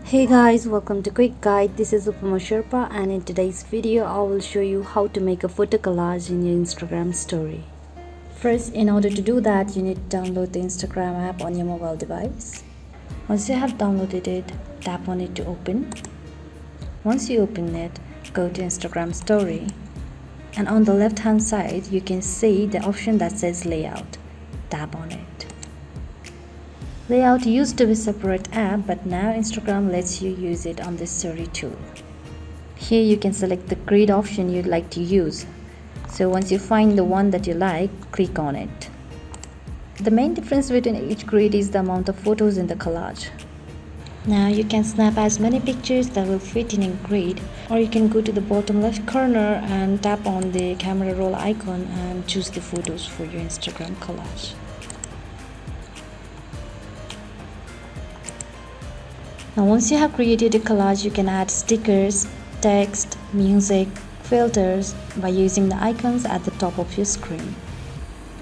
Hey guys, welcome to Quick Guide. This is Upama Sherpa, and in today's video I will show you how to make a photo collage in your Instagram story. First, in order to do that, you need to download the Instagram app on your mobile device. Once you have downloaded it, tap on it to open. Once you open it, go to Instagram story, and on the left hand side you can see the option that says layout. Tap on it. Layout used to be a separate app, but now Instagram lets you use it on this story tool. Here you can select the grid option you'd like to use. So once you find the one that you like, click on it. The main difference between each grid is the amount of photos in the collage. Now you can snap as many pictures that will fit in a grid, or you can go to the bottom left corner and tap on the camera roll icon and choose the photos for your Instagram collage. Now once you have created a collage, you can add stickers, text, music, filters by using the icons at the top of your screen.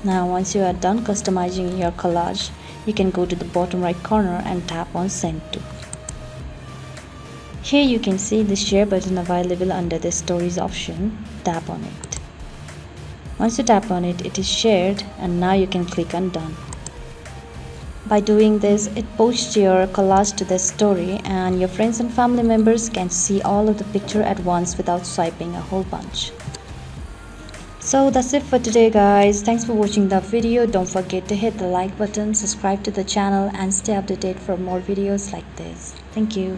Now once you are done customizing your collage, you can go to the bottom right corner and tap on Send To. Here you can see the share button available under the stories option. Tap on it. Once you tap on it, it is shared, and now you can click on Done. By doing this, it posts your collage to the story, and your friends and family members can see all of the picture at once without swiping a whole bunch. So that's it for today guys. Thanks for watching the video. Don't forget to hit the like button, subscribe to the channel, and stay updated for more videos like this. Thank you.